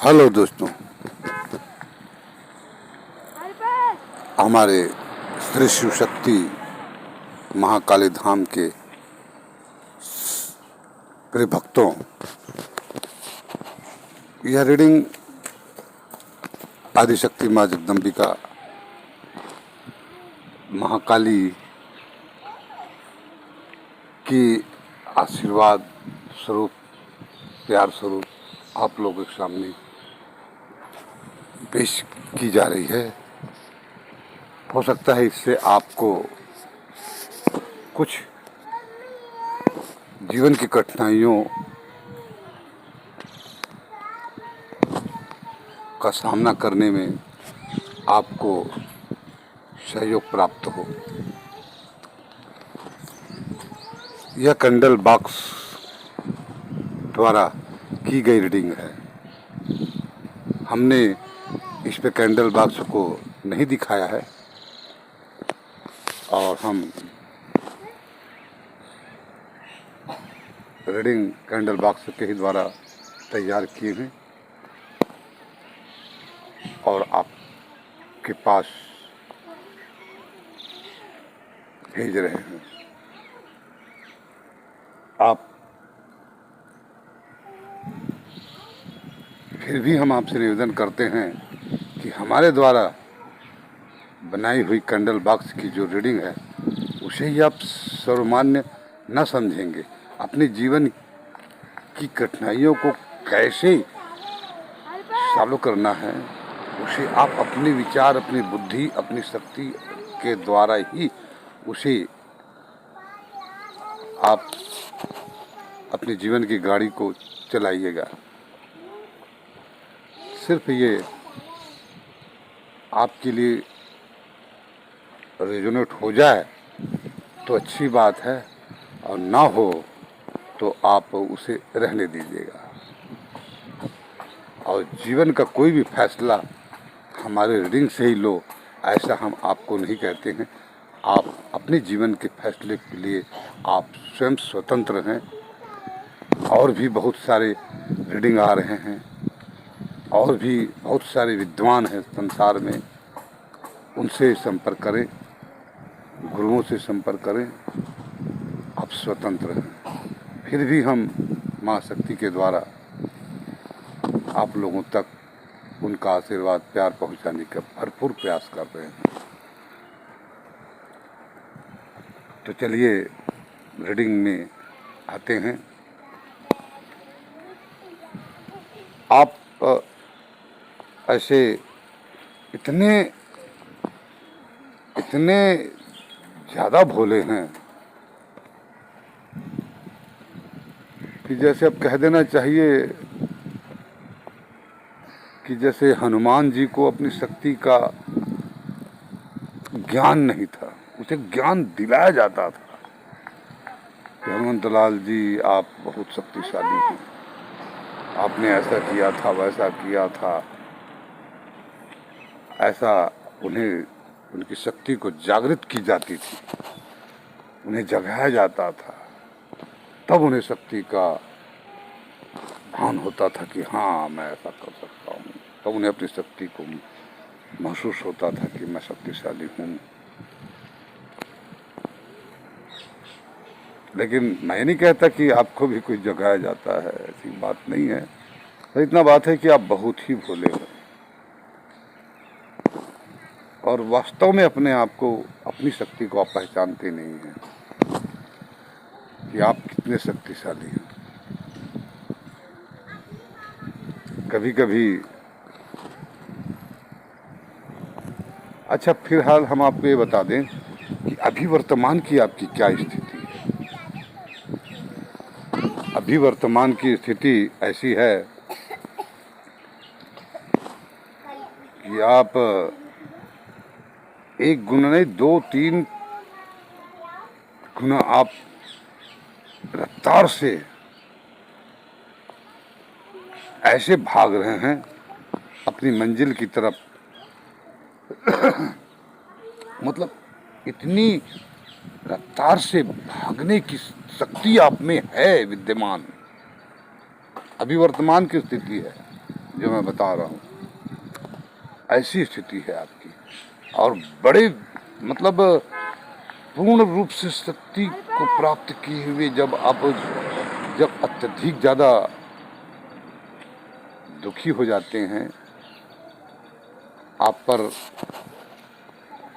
Hello दोस्तों, हमारे श्री शिव शक्ति महाकाली धाम के प्रिय भक्तों, यह रीडिंग आदिशक्ति माँ जगदम्बिका महाकाली की आशीर्वाद स्वरूप, प्यार स्वरूप आप लोगों के सामने पेश की जा रही है। हो सकता है इससे आपको कुछ जीवन की कठिनाइयों का सामना करने में आपको सहयोग प्राप्त हो। यह कैंडल बॉक्स द्वारा की गई रीडिंग है। हमने इस पे कैंडल बॉक्स को नहीं दिखाया है और हम रीडिंग कैंडल बॉक्स के ही द्वारा तैयार किए हैं और आपके पास भेज रहे हैं। आप फिर भी हम आपसे निवेदन करते हैं कि हमारे द्वारा बनाई हुई कैंडल बॉक्स की जो रीडिंग है उसे ही आप सर्वमान्य न समझेंगे। अपने जीवन की कठिनाइयों को कैसे सॉल्व करना है उसे आप अपने विचार, अपनी बुद्धि, अपनी शक्ति के द्वारा ही उसे आप अपने जीवन की गाड़ी को चलाइएगा। सिर्फ ये आपके लिए रेजोनेट हो जाए तो अच्छी बात है और ना हो तो आप उसे रहने दीजिएगा। और जीवन का कोई भी फैसला हमारे रीडिंग से ही लो, ऐसा हम आपको नहीं कहते हैं। आप अपने जीवन के फैसले के लिए आप स्वयं स्वतंत्र हैं। और भी बहुत सारे रीडिंग आ रहे हैं और भी बहुत सारे विद्वान हैं संसार में, उनसे संपर्क करें, गुरुओं से संपर्क करें। आप स्वतंत्र हैं। फिर भी हम माँ शक्ति के द्वारा आप लोगों तक उनका आशीर्वाद, प्यार पहुंचाने का भरपूर प्रयास कर रहे हैं। तो चलिए रीडिंग में आते हैं। आप ऐसे इतने ज़्यादा भोले हैं कि जैसे अब कह देना चाहिए कि जैसे हनुमान जी को अपनी शक्ति का ज्ञान नहीं था, उसे ज्ञान दिलाया जाता था कि हनुमंत लाल जी आप बहुत शक्तिशाली हैं, आपने ऐसा किया था, वैसा किया था। ऐसा उन्हें, उनकी शक्ति को जागृत की जाती थी, उन्हें जगाया जाता था, तब उन्हें शक्ति का भान होता था कि हाँ मैं ऐसा कर सकता हूँ। तब उन्हें अपनी शक्ति को महसूस होता था कि मैं शक्तिशाली हूँ। लेकिन मैं नहीं कहता कि आपको भी कोई जगाया जाता है, ऐसी बात नहीं है। तो इतना बात है कि आप बहुत ही भोले हो और वास्तव में अपने आप को, अपनी शक्ति को आप पहचानते नहीं हैं कि आप कितने शक्तिशाली हैं। कभी कभी अच्छा, फिलहाल हम आपको ये बता दें कि अभी वर्तमान की आपकी क्या स्थिति है। अभी वर्तमान की स्थिति ऐसी है कि आप एक गुना नहीं, 2-3 गुना आप रफ्तार से ऐसे भाग रहे हैं अपनी मंजिल की तरफ। मतलब इतनी रफ्तार से भागने की शक्ति आप में है विद्यमान। अभी वर्तमान की स्थिति है जो मैं बता रहा हूँ, ऐसी स्थिति है आपकी। और बड़े मतलब पूर्ण रूप से शक्ति को प्राप्त किए हुए जब अत्यधिक ज़्यादा दुखी हो जाते हैं, आप पर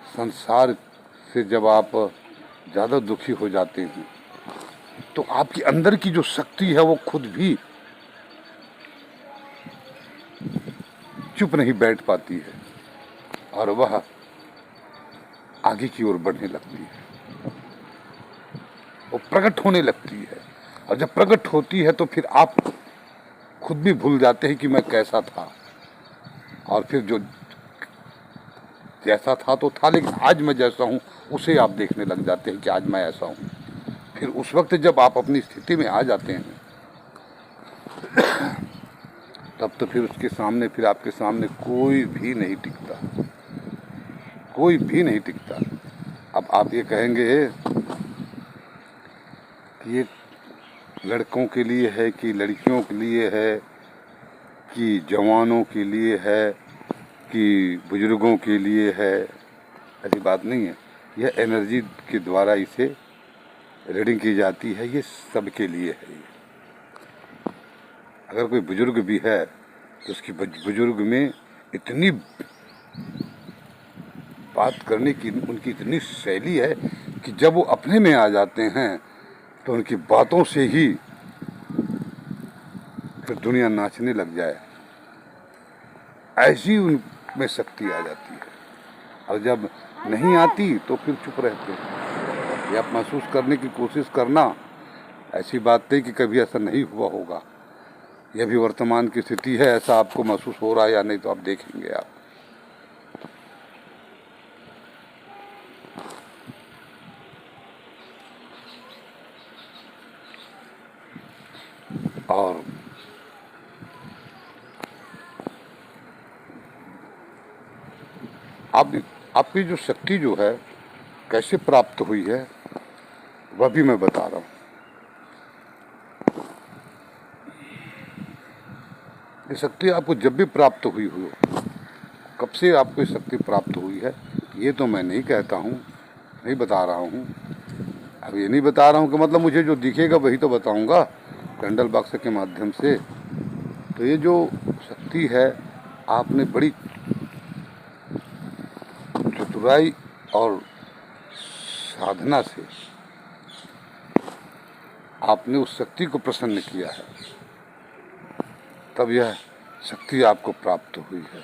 संसार से जब आप ज़्यादा दुखी हो जाते हैं, तो आपकी अंदर की जो शक्ति है वो खुद भी चुप नहीं बैठ पाती है और वह आगे की ओर बढ़ने लगती है, वो प्रकट होने लगती है। और जब प्रकट होती है तो फिर आप खुद भी भूल जाते हैं कि मैं कैसा था, और फिर जो जैसा था तो था, लेकिन आज मैं जैसा हूँ उसे आप देखने लग जाते हैं कि आज मैं ऐसा हूँ। फिर उस वक्त जब आप अपनी स्थिति में आ जाते हैं तब तो फिर उसके सामने, फिर आपके सामने कोई भी नहीं टिकता, कोई भी नहीं टिकता। अब आप ये कहेंगे कि ये लड़कों के लिए है कि लड़कियों के लिए है कि जवानों के लिए है कि बुजुर्गों के लिए है, ऐसी बात नहीं है। यह एनर्जी के द्वारा इसे रीडिंग की जाती है, ये सबके लिए है। अगर कोई बुजुर्ग भी है तो उसकी बुजुर्ग में इतनी बात करने की उनकी इतनी शैली है कि जब वो अपने में आ जाते हैं तो उनकी बातों से ही फिर दुनिया नाचने लग जाए, ऐसी उनमें शक्ति आ जाती है। और जब नहीं आती तो फिर चुप रहते हैं। ये आप महसूस करने की कोशिश करना, ऐसी बात नहीं कि कभी ऐसा नहीं हुआ होगा, यह भी वर्तमान की स्थिति है। ऐसा आपको महसूस हो रहा है या नहीं तो आप देखेंगे आप। और आपकी जो शक्ति जो है कैसे प्राप्त हुई है वह भी मैं बता रहा हूँ। ये शक्ति आपको जब भी प्राप्त हुई हो, कब से आपको ये शक्ति प्राप्त हुई है ये तो मैं नहीं कहता हूँ, नहीं बता रहा हूँ। अब ये नहीं बता रहा हूँ कि मतलब मुझे जो दिखेगा वही तो बताऊँगा कैंडल बॉक्स के माध्यम से। तो ये जो शक्ति है आपने बड़ी चतुराई और साधना से आपने उस शक्ति को प्रसन्न किया है, तब यह शक्ति आपको प्राप्त हुई है।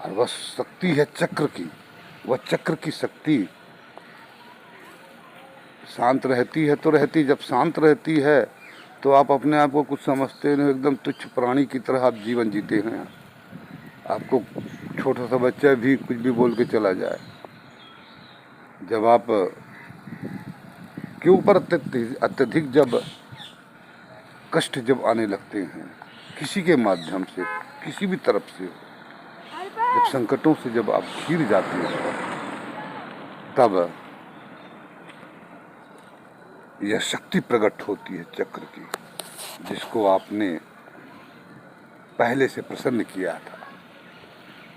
और वह शक्ति है चक्र की, वह चक्र की शक्ति शांत रहती है तो रहती, जब शांत रहती है तो आप अपने आप को कुछ समझते नहीं, एकदम तुच्छ प्राणी की तरह आप जीवन जीते हैं। आपको छोटा सा बच्चा भी कुछ भी बोल के चला जाए, जब आप के ऊपर अत्यधिक जब कष्ट जब आने लगते हैं किसी के माध्यम से, किसी भी तरफ से, जब संकटों से जब आप घिर जाते हैं, तब यह शक्ति प्रकट होती है चक्र की, जिसको आपने पहले से प्रसन्न किया था।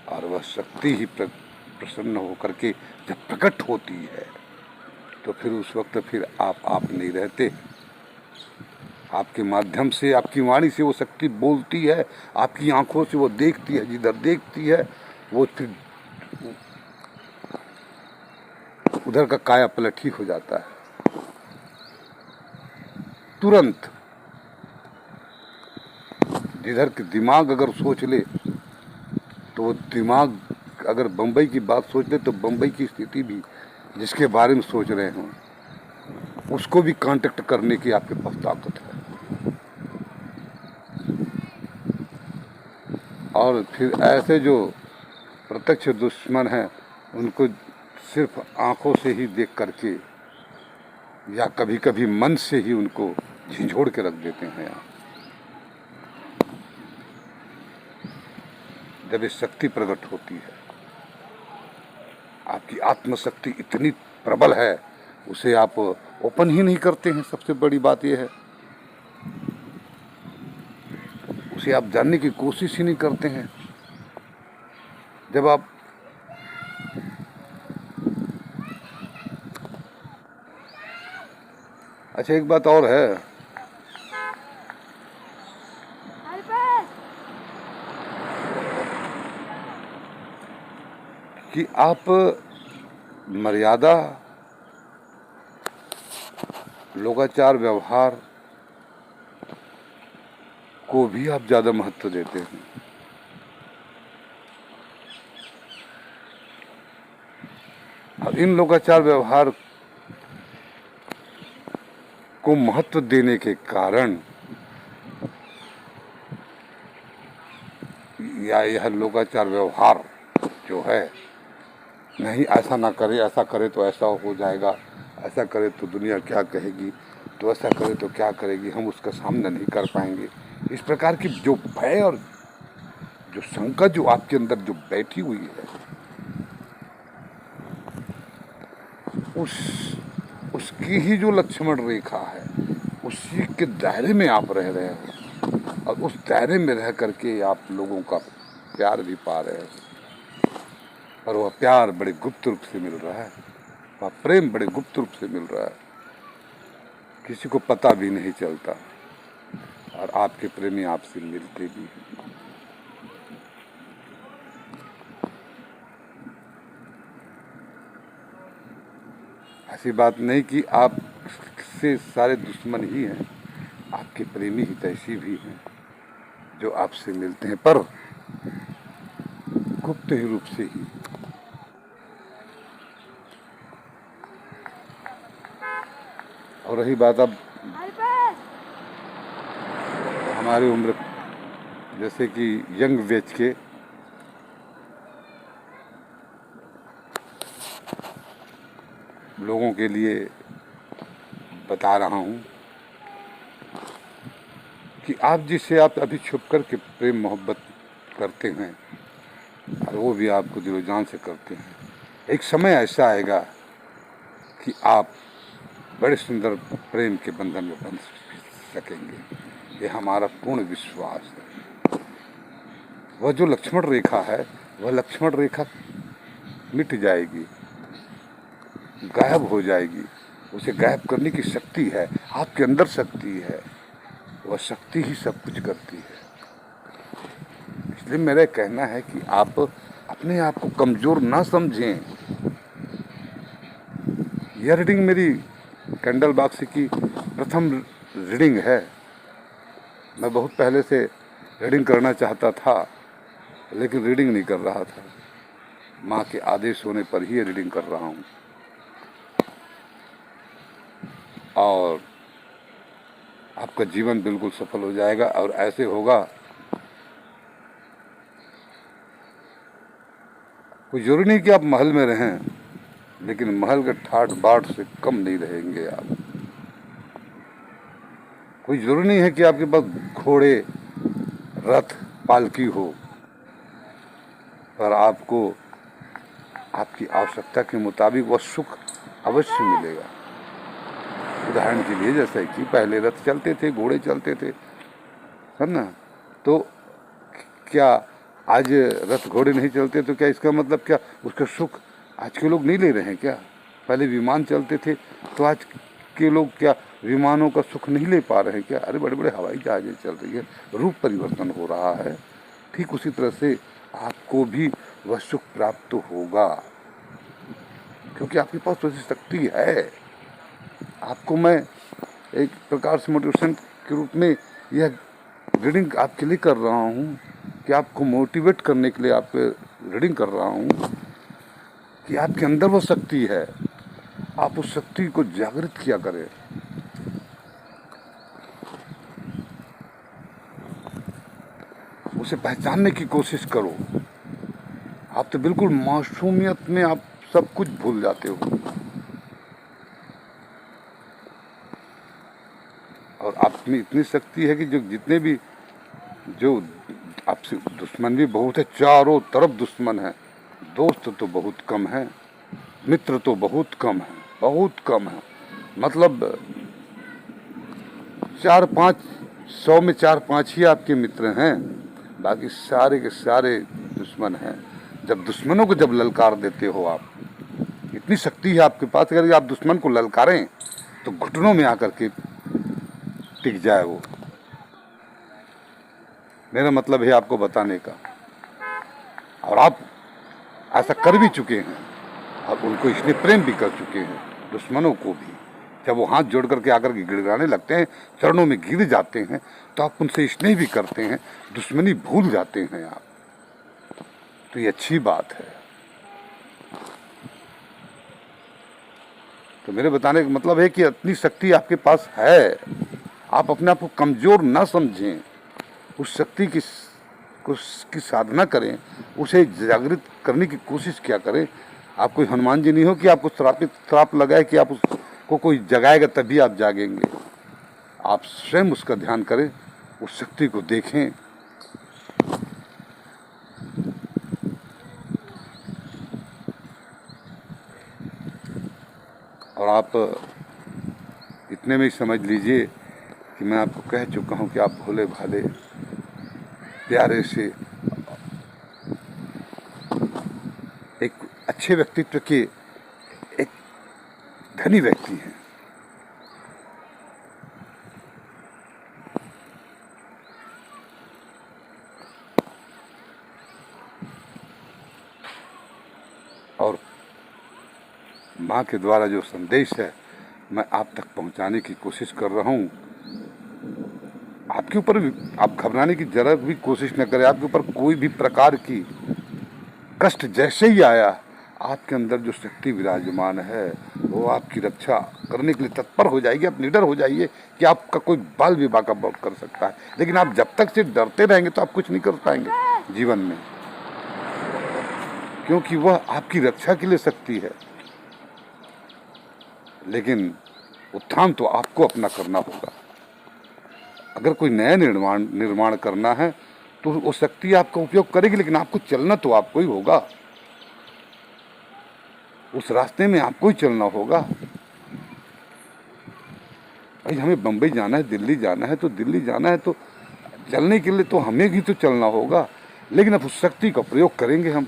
और वह शक्ति ही प्रसन्न होकर के जब प्रकट होती है तो फिर उस वक्त फिर आप नहीं रहते। आपके माध्यम से, आपकी वाणी से वो शक्ति बोलती है, आपकी आंखों से वो देखती है, जिधर देखती है वो फिर उधर का काया पलट ही हो जाता है तुरंत। जिधर के दिमाग अगर सोच ले तो वो दिमाग अगर बम्बई की बात सोच ले तो बम्बई की स्थिति भी जिसके बारे में सोच रहे हों उसको भी कांटेक्ट करने की आपके पास ताकत है। और फिर ऐसे जो प्रत्यक्ष दुश्मन हैं उनको सिर्फ आंखों से ही देख करके या कभी कभी मन से ही उनको झिझोड़ के रख देते हैं। जब ये शक्ति प्रकट होती है, आपकी आत्मशक्ति इतनी प्रबल है, उसे आप ओपन ही नहीं करते हैं। सबसे बड़ी बात यह है उसे आप जानने की कोशिश ही नहीं करते हैं। जब आप अच्छा, एक बात और है कि आप मर्यादा, लोकाचार, व्यवहार को भी आप ज़्यादा महत्व देते हैं। और इन लोकाचार व्यवहार को महत्व देने के कारण या यह लोकाचार व्यवहार जो है, नहीं ऐसा ना करे, ऐसा करे तो ऐसा हो जाएगा, ऐसा करे तो दुनिया क्या कहेगी, तो ऐसा करे तो क्या करेगी, हम उसका सामना नहीं कर पाएंगे, इस प्रकार की जो भय और जो शंका जो आपके अंदर जो बैठी हुई है, उसकी ही जो लक्ष्मण रेखा है, उसी के दायरे में आप रह रहे हो और उस दायरे में रह करके आप लोगों का प्यार भी पा रहे हो। और वह प्यार बड़े गुप्त रूप से मिल रहा है, वह प्रेम बड़े गुप्त रूप से मिल रहा है, किसी को पता भी नहीं चलता। और आपके प्रेमी आपसे मिलते भी हैं। ऐसी बात नहीं कि आपसे सारे दुश्मन ही हैं, आपके प्रेमी ही तैसी भी हैं जो आपसे मिलते हैं, पर गुप्त ही रूप से ही। और रही बात अब हमारी उम्र, जैसे कि यंग वेज के, लोगों के लिए बता रहा हूँ कि आप जिससे आप अभी छुप कर के प्रेम मोहब्बत करते हैं और वो भी आपको दिलो जान से करते हैं, एक समय ऐसा आएगा कि आप बड़े सुंदर प्रेम के बंधन में बंध सकेंगे। ये हमारा पूर्ण विश्वास है। वह जो लक्ष्मण रेखा है, वह लक्ष्मण रेखा मिट जाएगी, गायब हो जाएगी। उसे गायब करने की शक्ति है, आपके अंदर शक्ति है, वह शक्ति ही सब कुछ करती है। इसलिए मेरा कहना है कि आप अपने आप को कमज़ोर ना समझें। यह रीडिंग मेरी कैंडल बॉक्स की प्रथम रीडिंग है। मैं बहुत पहले से रीडिंग करना चाहता था, लेकिन रीडिंग नहीं कर रहा था। माँ के आदेश होने पर ही रीडिंग कर रहा हूँ। और आपका जीवन बिल्कुल सफल हो जाएगा। और ऐसे होगा, कोई जरूरी नहीं कि आप महल में रहें, लेकिन महल के ठाट बाट से कम नहीं रहेंगे आप। कोई जरूरी नहीं है कि आपके पास घोड़े, रथ, पालकी हो, पर आपको आपकी आवश्यकता के मुताबिक वह सुख अवश्य मिलेगा। उदाहरण के लिए, जैसे कि पहले रथ चलते थे, घोड़े चलते थे, है ना, तो क्या आज रथ घोड़े नहीं चलते, तो क्या इसका मतलब क्या उसका सुख आज के लोग नहीं ले रहे हैं क्या? पहले विमान चलते थे, तो आज के लोग क्या विमानों का सुख नहीं ले पा रहे हैं क्या? अरे बड़े बड़े हवाई जहाजें चल रही है, रूप परिवर्तन हो रहा है। ठीक उसी तरह से आपको भी वह सुख प्राप्त होगा, क्योंकि आपके पास वैसी शक्ति है। आपको मैं एक प्रकार से मोटिवेशन के रूप में यह रीडिंग आपके लिए कर रहा हूँ, कि आपको मोटिवेट करने के लिए आपके रीडिंग कर रहा हूँ कि आपके अंदर वो शक्ति है, आप उस शक्ति को जागृत किया करें। उसे पहचानने की कोशिश करो। आप तो बिल्कुल मासूमियत में आप सब कुछ भूल जाते हो, और आप में इतनी शक्ति है कि जो जितने भी जो आपसे दुश्मन भी बहुत है, चारों तरफ दुश्मन है, दोस्त तो बहुत कम है, मित्र तो बहुत कम है, बहुत कम है। मतलब 4-5 100 में 4-5 ही आपके मित्र हैं, बाकी सारे के सारे दुश्मन हैं। जब दुश्मनों को जब ललकार देते हो आप, इतनी शक्ति है आपके पास, अगर आप दुश्मन को ललकारें तो घुटनों में आकर के टिक जाए वो। मेरा मतलब है आपको बताने का, और आप ऐसा कर भी चुके हैं और उनको इसलिए प्रेम भी कर चुके हैं, दुश्मनों को भी। जब वो हाथ जोड़ करके आकर के गिड़गिड़ाने लगते हैं, चरणों में गिर जाते हैं, तो आप उनसे स्नेह भी करते हैं, दुश्मनी भूल जाते हैं आप। तो ये अच्छी बात है। तो मेरे बताने का मतलब है कि इतनी शक्ति आपके पास है, आप अपने आप को कमज़ोर ना समझें, उस शक्ति की साधना करें, उसे जागृत करने की कोशिश क्या करें। आप कोई हनुमान जी नहीं हो कि आपको श्राप लगाए कि आप उसको कोई जगाएगा तभी आप जागेंगे। आप स्वयं उसका ध्यान करें, उस शक्ति को देखें। और आप इतने में ही समझ लीजिए कि मैं आपको कह चुका हूँ कि आप भोले भाले प्यारे से एक अच्छे व्यक्तित्व के एक धनी व्यक्ति हैं। और माँ के द्वारा जो संदेश है मैं आप तक पहुँचाने की कोशिश कर रहा हूँ। आपके ऊपर भी आप घबराने की जरा भी कोशिश न करें। आपके ऊपर कोई भी प्रकार की कष्ट जैसे ही आया, आपके अंदर जो शक्ति विराजमान है वो आपकी रक्षा करने के लिए तत्पर हो जाएगी। आप निडर हो जाइए कि आपका कोई बाल विवाह का वध कर सकता है, लेकिन आप जब तक से डरते रहेंगे तो आप कुछ नहीं कर पाएंगे जीवन में, क्योंकि वह आपकी रक्षा के लिए शक्ति है। लेकिन उत्थान तो आपको अपना करना होगा। अगर कोई नया निर्माण करना है तो वो शक्ति आपका उपयोग करेगी, लेकिन आपको चलना तो आपको ही होगा, उस रास्ते में आपको ही चलना होगा। भाई हमें बम्बई जाना है, दिल्ली जाना है, तो दिल्ली जाना है तो चलने के लिए तो हमें भी तो चलना होगा, लेकिन अब उस शक्ति का प्रयोग करेंगे हम।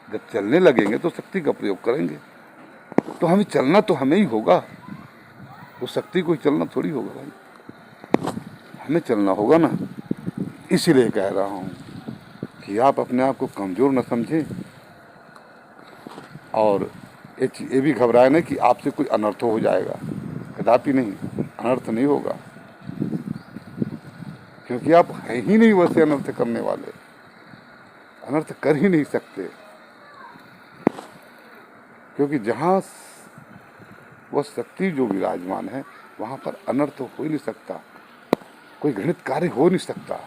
जब चलने लगेंगे तो शक्ति का प्रयोग करेंगे, तो हमें चलना तो हमें ही होगा, उस शक्ति को ही चलना थोड़ी होगा भाई, हमें चलना होगा ना। इसीलिए कह रहा हूँ कि आप अपने आप को कमज़ोर न समझें, और ये भी घबराए ना कि आपसे कोई अनर्थ हो जाएगा। कदापि नहीं, अनर्थ नहीं होगा, क्योंकि आप हैं ही नहीं वैसे अनर्थ करने वाले, अनर्थ कर ही नहीं सकते। क्योंकि जहाँ वह शक्ति जो विराजमान है वहाँ पर अनर्थ हो ही नहीं सकता, कोई घृणित कार्य हो नहीं सकता।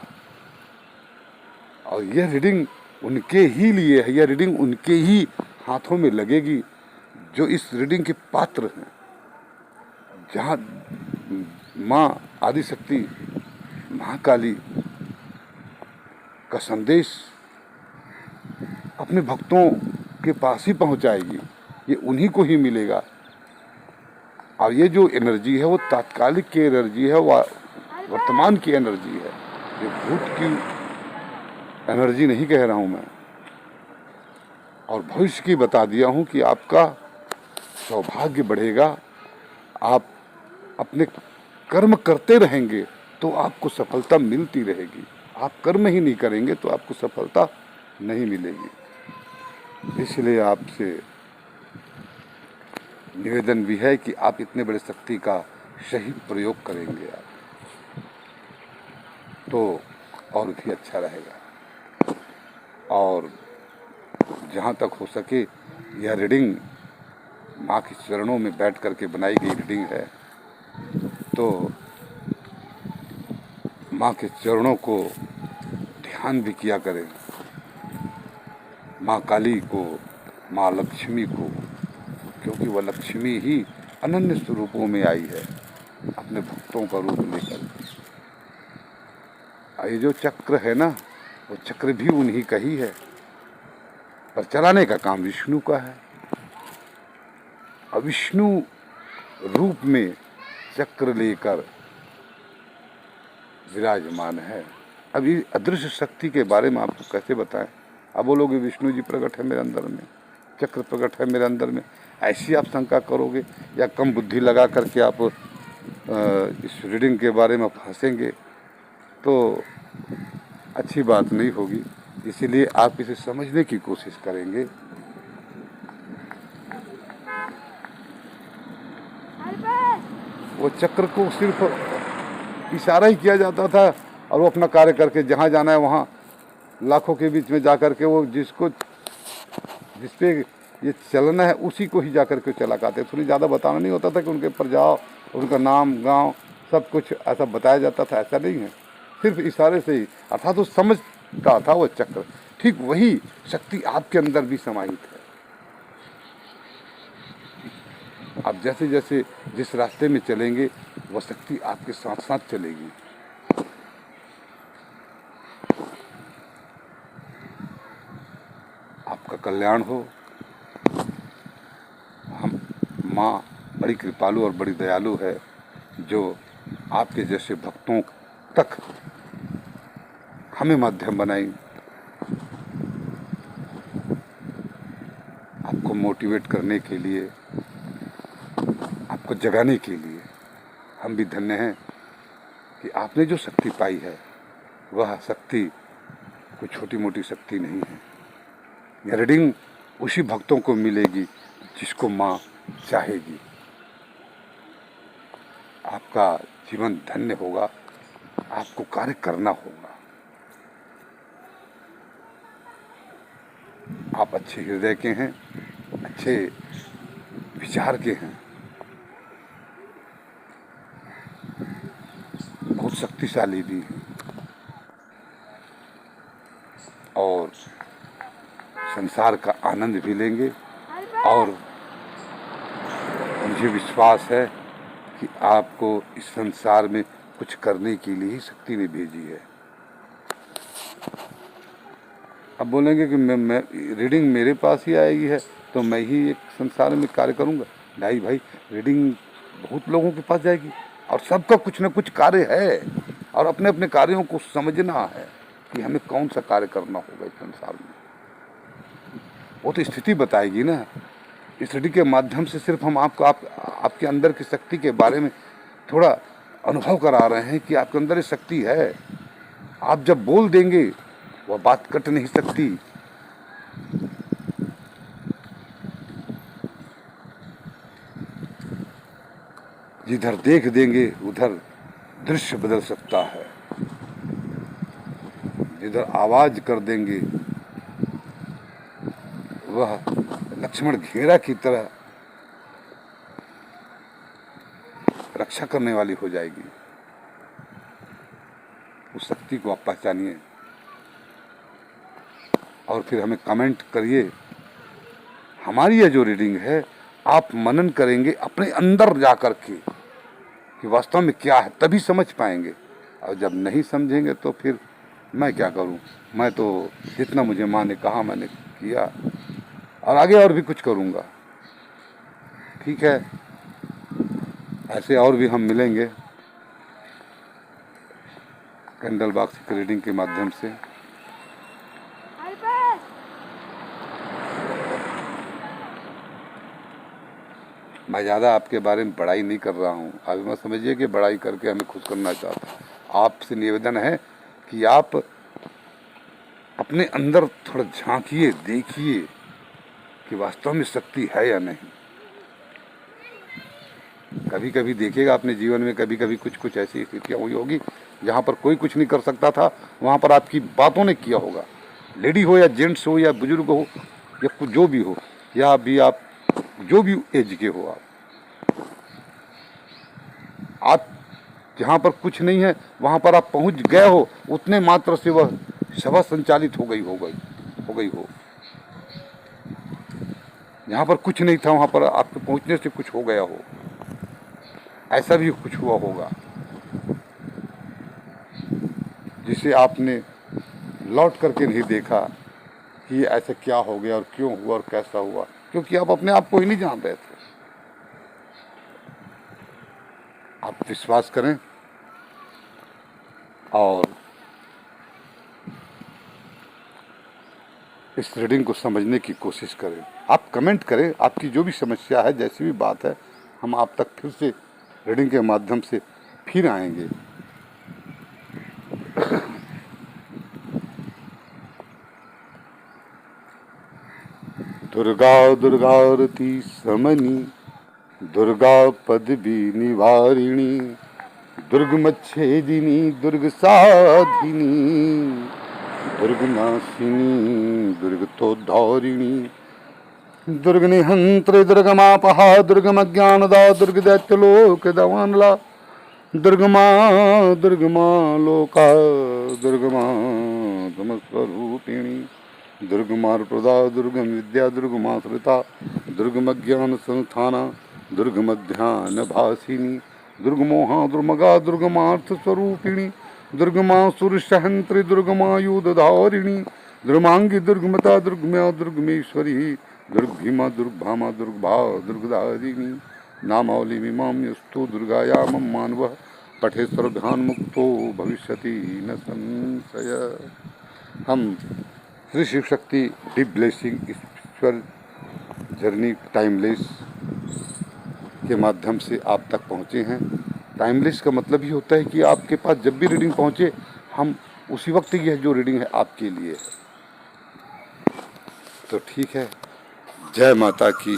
और यह रीडिंग उनके ही लिए है, यह रीडिंग उनके ही हाथों में लगेगी जो इस रीडिंग के पात्र हैं। जहाँ माँ आदिशक्ति महाकाली का संदेश अपने भक्तों के पास ही पहुँचाएगी, ये उन्हीं को ही मिलेगा। और ये जो एनर्जी है वो तात्कालिक की एनर्जी है, वो वर्तमान की एनर्जी है, ये भूत की एनर्जी नहीं कह रहा हूँ मैं। और भविष्य की बता दिया हूँ कि आपका सौभाग्य बढ़ेगा, आप अपने कर्म करते रहेंगे तो आपको सफलता मिलती रहेगी। आप कर्म ही नहीं करेंगे तो आपको सफलता नहीं मिलेगी। इसलिए आपसे निवेदन भी है कि आप इतने बड़े शक्ति का सही प्रयोग करेंगे आप, तो और भी अच्छा रहेगा। और जहाँ तक हो सके यह रीडिंग माँ के चरणों में बैठ करके बनाई गई रीडिंग है, तो माँ के चरणों को ध्यान भी किया करें, माँ काली को, माँ लक्ष्मी को, क्योंकि वह लक्ष्मी ही अनन्य स्वरूपों में आई है अपने भक्तों का रूप लेकर। ये जो चक्र है ना, वो चक्र भी उन्हीं का ही है, पर चलाने का काम विष्णु का है। और विष्णु रूप में चक्र लेकर विराजमान है। अब ये अदृश्य शक्ति के बारे में आपको कैसे बताएं? अब बोलोगे विष्णु जी प्रकट है मेरे अंदर में, चक्र प्रकट है मेरे अंदर में, ऐसी आप शंका करोगे या कम बुद्धि लगा करके आप इस रीडिंग के बारे में फंसेंगे तो अच्छी बात नहीं होगी। इसीलिए आप इसे समझने की कोशिश करेंगे। वो चक्र को सिर्फ इशारा ही किया जाता था और वो अपना कार्य करके जहाँ जाना है वहाँ लाखों के बीच में जा कर के वो जिस पे ये चलना है उसी को ही जा कर के चला करते। थोड़ी ज़्यादा बताना नहीं होता था कि उनके पर जाओ, उनका नाम गांव सब कुछ ऐसा बताया जाता था, ऐसा नहीं है, सिर्फ इशारे से ही। अर्थात वो समझता था वो चक्र। ठीक वही शक्ति आपके अंदर भी समाहित है। आप जैसे जैसे जिस रास्ते में चलेंगे वह शक्ति आपके साथ साथ चलेगी। आपका कल्याण हो। हम माँ बड़ी कृपालु और बड़ी दयालु है जो आपके जैसे भक्तों तक हमें माध्यम बनाई, आपको मोटिवेट करने के लिए, आपको जगाने के लिए। हम भी धन्य हैं कि आपने जो शक्ति पाई है वह शक्ति कोई छोटी मोटी शक्ति नहीं है। यह रीडिंग उसी भक्तों को मिलेगी जिसको माँ चाहेगी। आपका जीवन धन्य होगा, आपको कार्य करना होगा। आप अच्छे हृदय के हैं, अच्छे विचार के हैं, बहुत शक्तिशाली भी हैं और संसार का आनंद भी लेंगे। और मुझे विश्वास है कि आपको इस संसार में कुछ करने के लिए ही शक्ति ने भेजी है। अब बोलेंगे कि मैं रीडिंग मेरे पास ही आएगी है तो मैं ही एक संसार में कार्य करूंगा। नहीं भाई, रीडिंग बहुत लोगों के पास जाएगी और सबका कुछ न कुछ कार्य है और अपने अपने कार्यों को समझना है कि हमें कौन सा कार्य करना होगा इस संसार में। वो तो स्थिति बताएगी ना। इस रीडिंग के माध्यम से सिर्फ हम आपको आपके अंदर की शक्ति के बारे में थोड़ा अनुभव करा रहे हैं कि आपके अंदर ये शक्ति है। आप जब बोल देंगे वह बात कट नहीं सकती। जिधर देख देंगे उधर दृश्य बदल सकता है, जिधर आवाज कर देंगे वह लक्ष्मण घेरा की तरह रक्षा करने वाली हो जाएगी। उस शक्ति को आप पहचानिए और फिर हमें कमेंट करिए। हमारी यह जो रीडिंग है आप मनन करेंगे अपने अंदर जा कर के कि वास्तव में क्या है, तभी समझ पाएंगे। और जब नहीं समझेंगे तो फिर मैं क्या करूं? मैं तो जितना मुझे माँ ने कहा मैंने किया और आगे और भी कुछ करूंगा। ठीक है, ऐसे और भी हम मिलेंगे कैंडल बॉक्स की रीडिंग के माध्यम से। मैं ज़्यादा आपके बारे में बड़ाई नहीं कर रहा हूँ। अभी मैं समझिए कि बड़ाई करके हमें खुश करना चाहता हूँ। आपसे निवेदन है कि आप अपने अंदर थोड़ा झांकिए, देखिए कि वास्तव में शक्ति है या नहीं। कभी कभी देखिएगा अपने जीवन में, कभी कभी कुछ कुछ ऐसी स्थितियाँ हुई होगी जहाँ पर कोई कुछ नहीं कर सकता था, वहाँ पर आपकी बातों ने किया होगा। लेडी हो या जेंट्स हो या बुजुर्ग हो या कुछ जो भी हो, या अभी आप जो भी एज के हो, आप जहाँ पर कुछ नहीं है वहाँ पर आप पहुँच गए हो, उतने मात्र से वह सभा संचालित हो गई हो। जहाँ पर कुछ नहीं था वहाँ पर आपके पहुँचने से कुछ हो गया हो, ऐसा भी कुछ हुआ होगा जिसे आपने लौट करके नहीं देखा कि ये ऐसा क्या हो गया और क्यों हुआ और कैसा हुआ, क्योंकि आप अपने आप को ही नहीं जान रहे थे। आप विश्वास करें, और इस रीडिंग को समझने की कोशिश करें। आप कमेंट करें, आपकी जो भी समस्या है, जैसी भी बात है, हम आप तक फिर से रीडिंग के माध्यम से फिर आएंगे। दुर्गा दुर्गारती समनी, दुर्गा पदवी निवारिणी, दुर्गमच्छेदिनी दुर्ग साधिनी, दुर्गनाशिनी दुर्गतोद्धारिणी, दुर्गनिहंत्रे दुर्गमापहा, दुर्गमज्ञानदा दुर्गदैत्यलोकदवानला, दुर्गमा दुर्गमा लोका, दुर्गमा तमस्वरूपिणी, दुर्गमार्प्रदा दुर्गम विद्या, दुर्गमाश्रिता, दुर्गमज्ञान संस्थाना, दुर्गमध्यान भासिनी, दुर्गमोहा दुर्मगा दुर्गमार्थ स्वरूपिणी, दुर्गमा सुरसहंत्री दुर्गमायुधधारिणी, दुर्गांगी दुर्गमता दुर्गम्या दुर्गमेश्वरी, दुर्गभीमा दुर्गभामा दुर्गभा दुर्गदारिणी, नामावली मीमांस्तु दुर्गाया मम मानव, पठे सर्वध्यान मुक्तो भविष्यति न संशय। हम Shri Shiv Shakti deep blessing spiritual journey timeless के माध्यम से आप तक पहुँचे हैं। टाइमलेस का मतलब ये होता है कि आपके पास जब भी रीडिंग पहुँचे, हम उसी वक्त की है जो रीडिंग है आपके लिए है। तो ठीक है, जय माता की,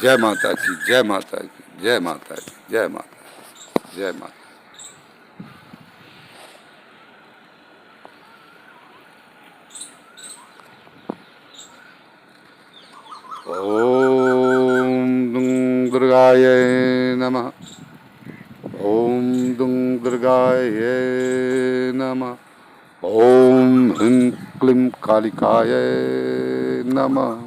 जय माता की, जय माता की, जय माता की, जय माता, जय माता। ओम दुर्गाय नमः, ओम दुर्गाय नमः, ओम ह्रीं क्लीं कालिकाय नमः।